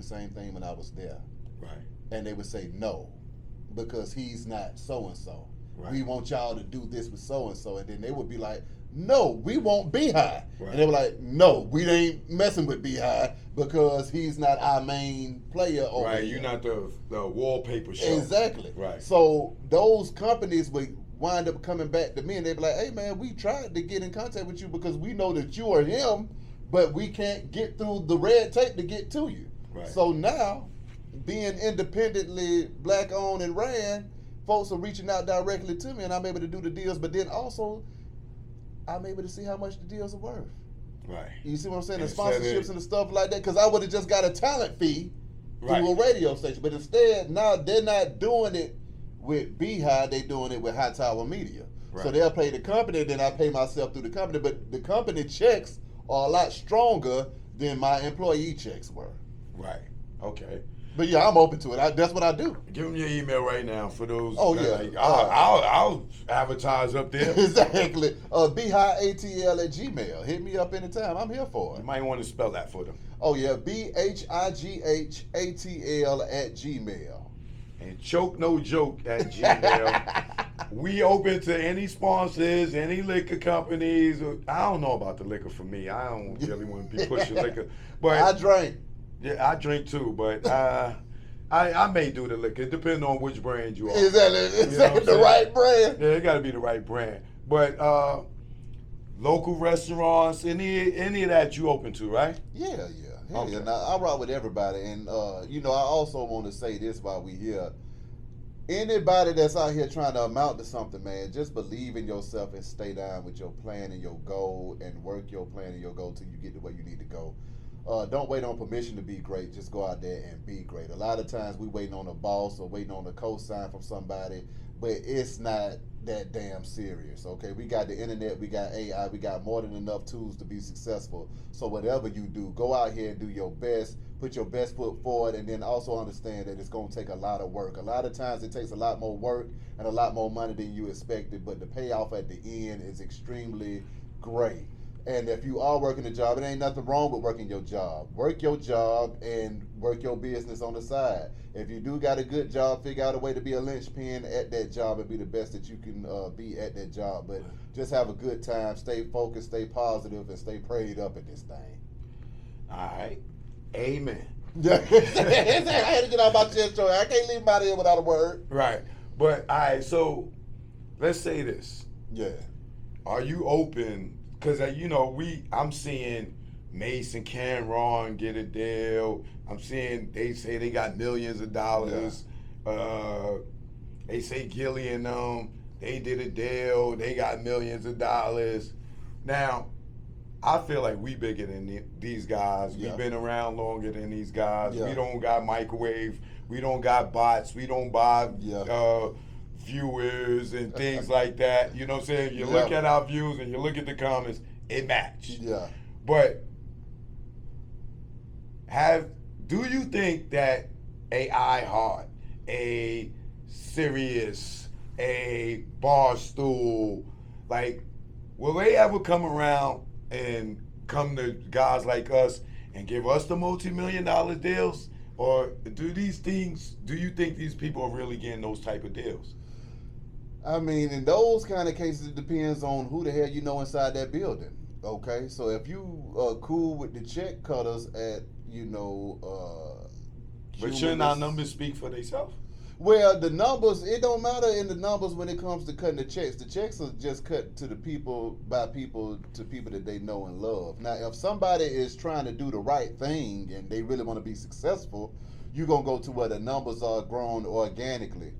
same thing when I was there. Right. And they would say no, because he's not so and so. Right. We want y'all to do this with so and so, and then they would be like, no, we want Beehive. Right. And they were like, no, we ain't messing with Beehive because he's not our main player over Right, here. you're not the wallpaper show. Exactly. Right. So those companies would wind up coming back to me and they'd be like, hey man, we tried to get in contact with you because we know that you are him, but we can't get through the red tape to get to you. Right. So now, being independently black owned and ran, folks are reaching out directly to me and I'm able to do the deals, but then also I'm able to see how much the deals are worth. Right. You see what I'm saying? The Instead of- sponsorships and the stuff like that, because I would have just got a talent fee Right. through a radio station. But instead, now they're not doing it with Beehive, they're doing it with High Tower Media. So Right. they'll pay the company, then I pay myself through the company. But the company checks are a lot stronger than my employee checks were. Right. Okay. But yeah, I'm open to it. That's what I do. Give them your email right now for those. Oh, that, yeah. like, I'll advertise up there. Exactly. BeehiveATL@gmail. Hit me up anytime. I'm here for You it. might want to spell that for them. Oh yeah, BHIGHATL@gmail. And choke no joke at Gmail. We open to any sponsors, any liquor companies. I don't know about the liquor for me. I don't really want to be pushing liquor. But I drank. yeah, I drink too, but I may do the liquor, depending on which brand you are. Is that the right brand? Yeah, it got to be the right brand. But local restaurants, any of that you open to, right? Yeah. Okay. Yeah. Now, I rock with everybody, and I also want to say this while we here. Anybody that's out here trying to amount to something, man, just believe in yourself and stay down with your plan and your goal, and work your plan and your goal till you get to where you need to go. Don't wait on permission to be great. Just go out there and be great. A lot of times we waiting on a boss or waiting on a cosign from somebody, but it's not that damn serious, okay? We got the internet, we got AI, we got more than enough tools to be successful. So whatever you do, go out here and do your best, put your best foot forward, and then also understand that it's gonna take a lot of work. A lot of times it takes a lot more work and a lot more money than you expected, but the payoff at the end is extremely great. And if you are working a job, it ain't nothing wrong with working your job. Work your job and work your business on the side. If you do got a good job, figure out a way to be a linchpin at that job and be the best that you can be at that job. But just have a good time, stay focused, stay positive, and stay prayed up at this thing. All right. Amen. I had to get out my chest, Joey. I can't leave him out of here without a word. Right. But, all right, so let's say this. Yeah. Are you open? Because, I'm seeing Mace and Cameron get a deal. I'm seeing they say they got millions of dollars. Yeah. They say Gilly and them, they did a deal. They got millions of dollars. Now, I feel like we bigger than these guys. Yeah. We've been around longer than these guys. Yeah. We don't got microwave. We don't got bots. We don't buy viewers and things like that. You know what I'm saying? You look at our views and you look at the comments, it match. Yeah. But do you think that a iHeart, a Sirius, a Barstool, like, will they ever come around and come to guys like us and give us the multi-million-dollar deals? Or do you think these people are really getting those type of deals? I mean, in those kind of cases, it depends on who the hell you know inside that building. Okay, so if you are cool with the check cutters at, but shouldn't our numbers speak for themselves? Well, the numbers, it don't matter in the numbers when it comes to cutting the checks. The checks are just cut to the people, by people, to people that they know and love. Now, if somebody is trying to do the right thing and they really want to be successful, you're going to go to where the numbers are grown organically.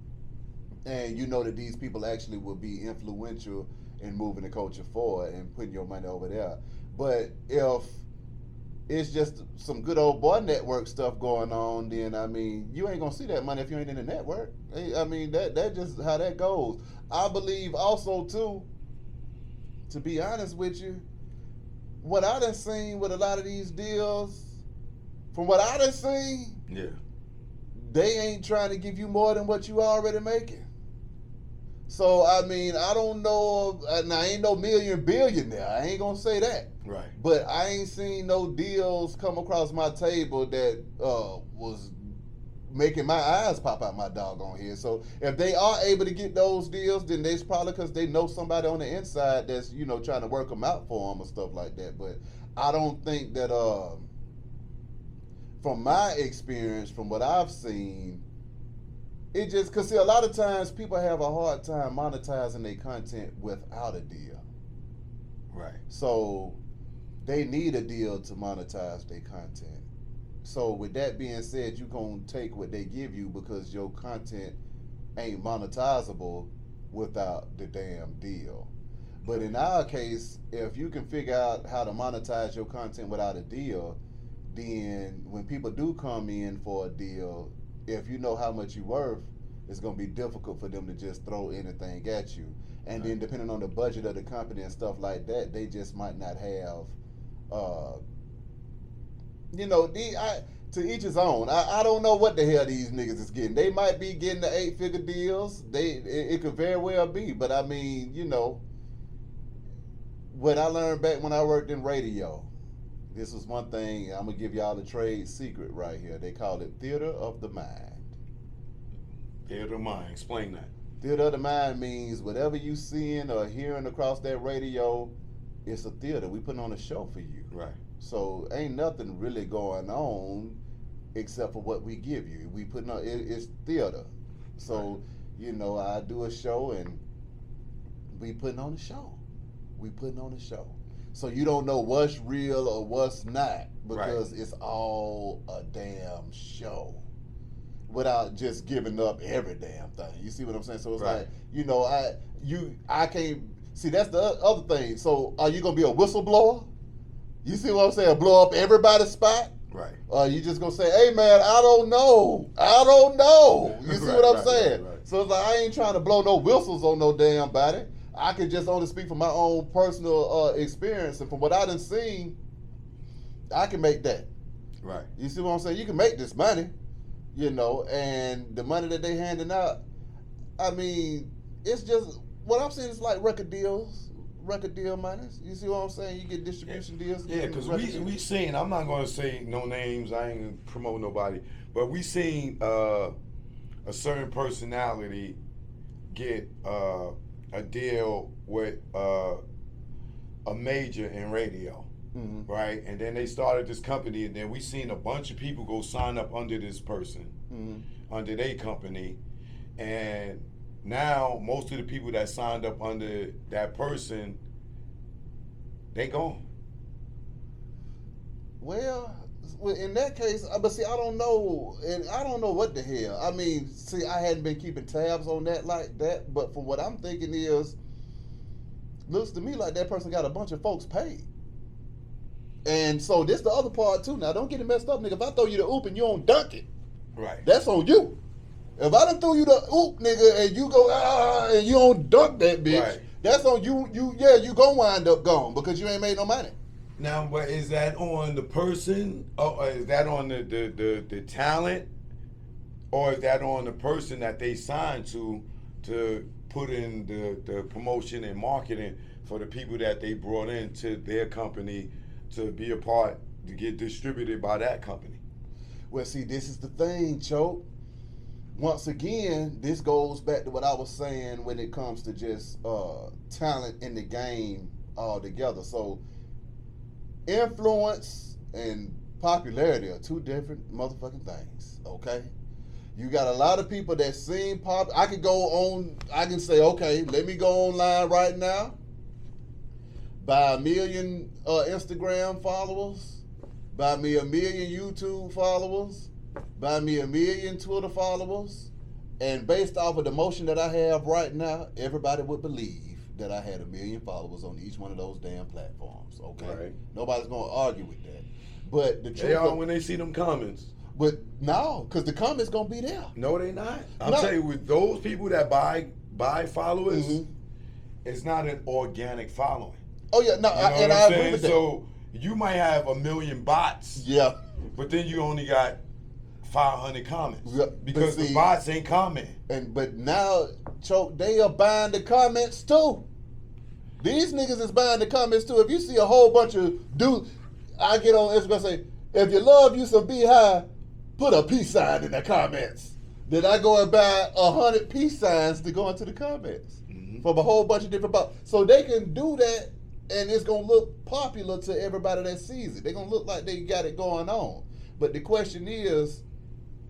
And you know that these people actually will be influential in moving the culture forward and putting your money over there. But if it's just some good old boy network stuff going on, then I mean, you ain't gonna see that money if you ain't in the network. I mean, that just how that goes. I believe also too, to be honest with you, what I done seen with a lot of these deals, from what I done seen, yeah, they ain't trying to give you more than what you already making. So I mean, I don't know. Now, I ain't no million billionaire. I ain't gonna say that. Right. But I ain't seen no deals come across my table that was making my eyes pop out my doggone head. So if they are able to get those deals, then it's probably because they know somebody on the inside that's trying to work them out for them or stuff like that. But I don't think that from my experience, from what I've seen, it just because see a lot of times people have a hard time monetizing their content without a deal. Right. So they need a deal to monetize their content. So with that being said, you're going to take what they give you because your content ain't monetizable without the damn deal. But in our case, if you can figure out how to monetize your content without a deal, then when people do come in for a deal, if you know how much you're worth, it's going to be difficult for them to just throw anything at you. And then depending on the budget of the company and stuff like that, they just might not have, to each his own. I don't know what the hell these niggas is getting. They might be getting the 8-figure deals. It could very well be. But I mean, what I learned back when I worked in radio, this was one thing. I'm going to give y'all a trade secret right here. They call it theater of the mind. Theater of mind. Explain that. Theater of the mind means whatever you seeing or hearing across that radio, it's a theater. We putting on a show for you. Right. So ain't nothing really going on except for what we give you. We putting on it's theater. So, I do a show and we putting on a show. We putting on a show. So you don't know what's real or what's not because it's all a damn show without just giving up every damn thing. You see what I'm saying? So it's like, I can't see that's the other thing. So are you gonna be a whistleblower? You see what I'm saying? Blow up everybody's spot? Right. Or you just gonna say, hey man, I don't know. You see what I'm saying? Right. So it's like I ain't trying to blow no whistles on no damn body. I can just only speak from my own personal experience, and from what I done seen, I can make that. Right. You see what I'm saying? You can make this money, and the money that they handing out, I mean, it's just, what I'm saying is like record deal money. You see what I'm saying? You get distribution deals. Yeah, because we seen, I'm not going to say no names, I ain't going to promote nobody, but we seen a certain personality get a deal with a major in radio, right? And then they started this company, and then we seen a bunch of people go sign up under this person, under their company, and now most of the people that signed up under that person, they gone. Well, in that case, but see, I don't know, and I don't know what the hell. I mean, see, I hadn't been keeping tabs on that like that, but from what I'm thinking is, looks to me like that person got a bunch of folks paid. And so this the other part too. Now, don't get it messed up, nigga. If I throw you the oop and you don't dunk it, right, that's on you. If I done throw you the oop, nigga, and you go and you don't dunk that bitch, right, that's on you. You gonna wind up gone because you ain't made no money. Now, but is that on the person, or is that on the talent, or is that on the person that they signed to put in the promotion and marketing for the people that they brought into their company to be a part, to get distributed by that company? Well, see, this is the thing, Choke. Once again, this goes back to what I was saying when it comes to just talent in the game altogether. So influence and popularity are two different motherfucking things, okay? You got a lot of people that seem I can say, okay, let me go online right now, buy 1 million Instagram followers, buy me 1 million YouTube followers, buy me 1 million Twitter followers, and based off of the motion that I have right now, everybody would believe that I had 1 million followers on each one of those damn platforms, okay? Right. Nobody's gonna argue with that. But the truth they are when they see them comments. But no, because the comments gonna be there. No, they not. I'm telling you, with those people that buy followers, it's not an organic following. Oh yeah, no, you know I agree with that. So you might have 1 million bots. Yeah. But then you only got 500 comments Yeah, because but see- the bots ain't commenting. But now, Choke, they are buying the comments too. These niggas is buying the comments too. If you see a whole bunch of dudes, I get on Instagram and say, if you love you some Beehive, put a peace sign in the comments. Then I go and buy 100 peace signs to go into the comments from a whole bunch of different bots. So they can do that, and it's gonna look popular to everybody that sees it. They're gonna look like they got it going on. But the question is,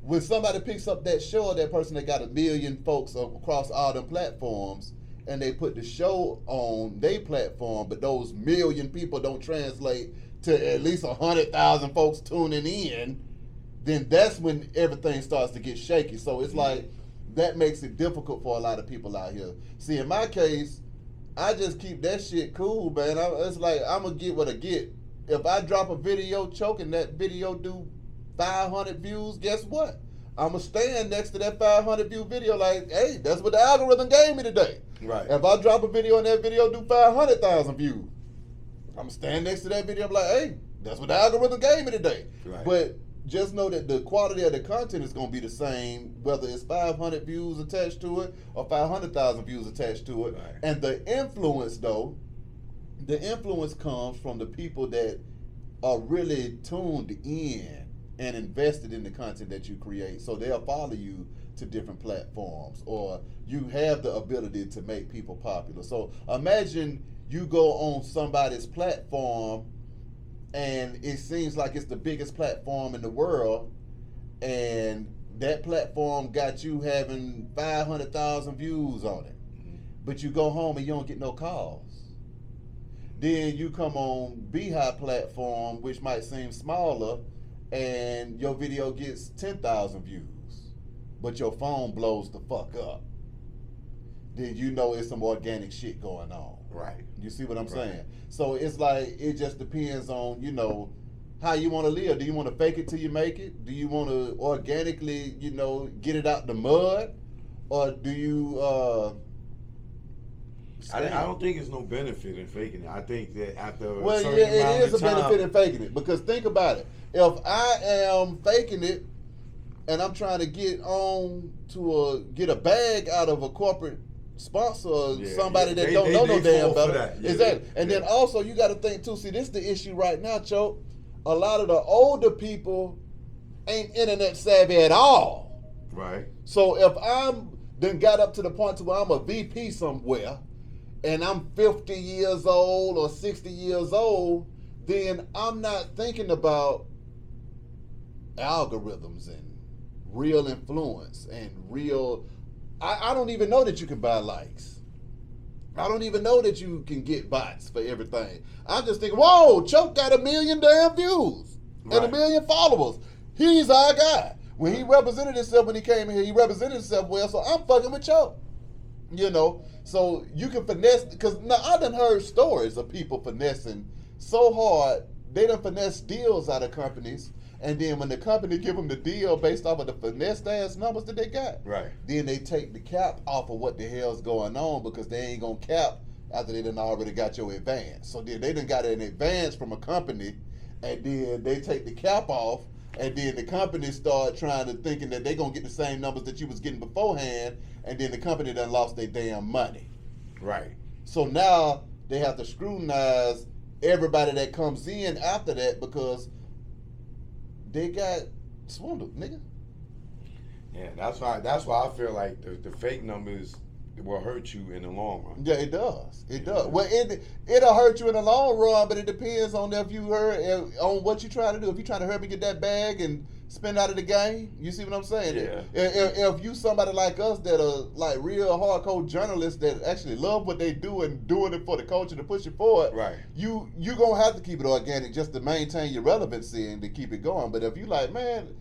when somebody picks up that show of that person that got 1 million folks across all them platforms, and they put the show on their platform, but those 1 million people don't translate to at least 100,000 folks tuning in, then that's when everything starts to get shaky. So it's like, that makes it difficult for a lot of people out here. See, in my case, I just keep that shit cool, man. It's like, I'm going to get what I get. If I drop a video choking, that video do 500 views, guess what? I'm going to stand next to that 500 view video like, hey, that's what the algorithm gave me today. Right. If I drop a video and that video do 500,000 views, I'm going to stand next to that video and be like, hey, that's what the algorithm gave me today. Right. But just know that the quality of the content is going to be the same, whether it's 500 views attached to it or 500,000 views attached to it. Right. And the influence, though, the influence comes from the people that are really tuned in and invested in the content that you create. So they'll follow you to different platforms, or you have the ability to make people popular. So imagine you go on somebody's platform and it seems like it's the biggest platform in the world, and that platform got you having 500,000 views on it. But you go home and you don't get no calls. Then you come on Beehive platform, which might seem smaller, and your video gets 10,000 views, but your phone blows the fuck up. Then you know it's some organic shit going on. Right. You see what I'm Right. saying? So it's like, it just depends on, you know, how you want to live. Do you want to fake it till you make it? Do you want to organically, you know, get it out the mud? Or do you I don't think it's no benefit in faking it. I think that after Well, a certain yeah, amount it is of a time, benefit in faking it, because think about it. If I am faking it and I'm trying to get on to get a bag out of a corporate sponsor or Yeah, somebody yeah, that they- don't they- know no they damn fall for better. that. Yeah, Exactly. they- And then yeah. also you got to think too. See, this is the issue right now, Choke. A lot of the older people ain't internet savvy at all. right? So if I'm then got up to the point to where I'm a VP somewhere, and I'm 50 years old or 60 years old, then I'm not thinking about algorithms and real influence and real. I don't even know that you can buy likes. I don't even know that you can get bots for everything. I'm just thinking, whoa, Choke got 1 million damn views and Right. 1 million followers. He's our guy. When he represented himself when he came here, he represented himself well, so I'm fucking with Choke. You know, so you can finesse, because now I done heard stories of people finessing so hard, they done finesse deals out of companies, and then when the company give them the deal based off of the finessed ass numbers that they got, Right. then they take the cap off of what the hell's going on, because they ain't gonna cap after they done already got your advance. So then they done got an advance from a company, and then they take the cap off, and then the company start trying to thinking that they gonna get the same numbers that you was getting beforehand, and then the company done lost their damn money. Right. So now they have to scrutinize everybody that comes in after that, because they got swindled, nigga. Yeah, that's why I feel like the fake numbers will hurt you in the long run. Yeah, it does. It does. Well, it'll hurt you in the long run, but it depends on if you on what you trying to do. If you trying to hurry me get that bag and spend out of the game, you see what I'm saying? Yeah. If you somebody like us that are like real hardcore journalists that actually love what they do and doing it for the culture to push it forward, Right. You gonna have to keep it organic just to maintain your relevancy and to keep it going. But if you like, man,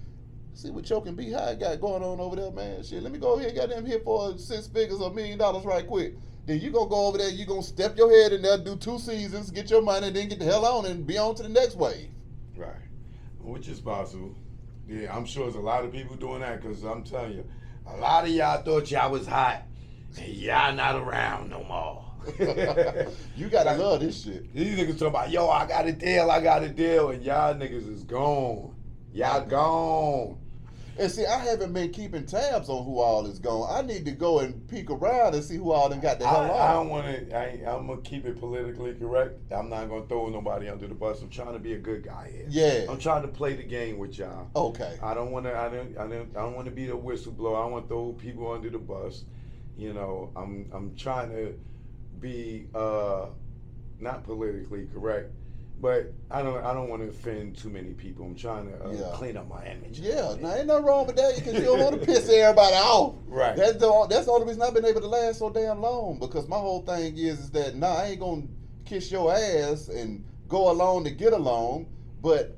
see what Choke and Beehive got going on over there, man. Shit, let me go ahead and get them here for 6 figures or $1 million right quick. Then you gonna go over there, you gonna step your head in there, do 2 seasons, get your money, then get the hell on and be on to the next wave. Right. Which is possible. Yeah, I'm sure there's a lot of people doing that, because I'm telling you, a lot of y'all thought y'all was hot, and y'all not around no more. You gotta love this shit. These niggas talking about, yo, I got a deal, and y'all niggas is gone. Y'all gone. And see, I haven't been keeping tabs on who all is gone. I need to go and peek around and see who all done got the hell I on. don't want to. I'm gonna keep it politically correct. I'm not gonna throw nobody under the bus. I'm trying to be a good guy here. Yeah. I'm trying to play the game with y'all. Okay. I don't want to. I don't want to be the whistleblower. I don't want to throw people under the bus. You know, I'm trying to be not politically correct, but I don't want to offend too many people. I'm trying to clean up my image. Yeah, now ain't nothing wrong with that because you don't want to piss everybody off. Right. That's the only reason I've been able to last so damn long, because my whole thing is that I ain't gonna kiss your ass and go along to get along, but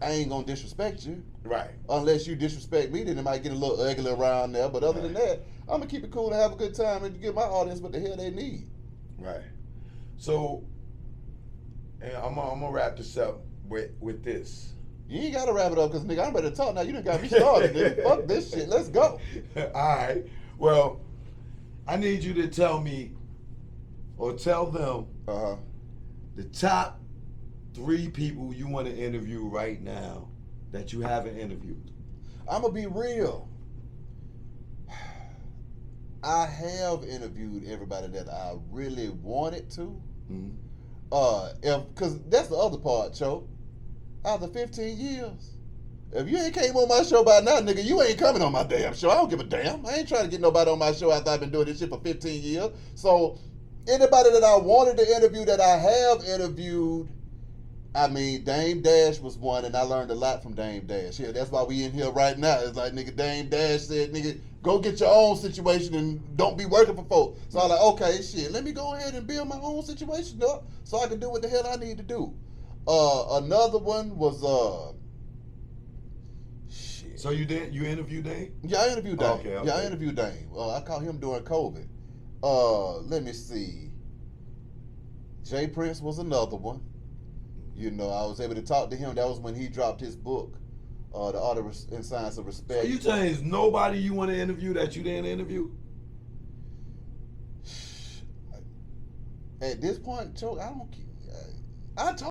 I ain't gonna disrespect you. Right. Unless you disrespect me, then it might get a little ugly around there. But other than that, I'm gonna keep it cool and have a good time and give my audience what the hell they need. Right. So, and I'm gonna wrap this up with this. You ain't gotta wrap it up because nigga, I'm ready to talk now. You done got me started, nigga. Fuck this shit. Let's go. All right. Well, I need you to tell me, or tell them, the top 3 people you want to interview right now that you haven't interviewed. I'm gonna be real. I have interviewed everybody that I really wanted to. Mm-hmm. Because that's the other part, Cho. After 15 years, if you ain't came on my show by now, nigga, you ain't coming on my damn show. I don't give a damn. I ain't trying to get nobody on my show after I've been doing this shit for 15 years. So, anybody that I wanted to interview that I have interviewed, I mean, Dame Dash was one, and I learned a lot from Dame Dash. Yeah, that's why we in here right now. It's like, nigga, Dame Dash said, nigga, go get your own situation and don't be working for folks. So I'm like, okay, shit, let me go ahead and build my own situation up so I can do what the hell I need to do. Another one was, shit. So you interviewed Dame? Yeah, I interviewed Dame. Okay. Yeah, I interviewed Dame. I caught him during COVID. Let me see. Jay Prince was another one. You know, I was able to talk to him. That was when he dropped his book, The Art and Science of Respect. So you telling there's nobody you want to interview that you didn't interview? At this point, Choke, I don't. I talk.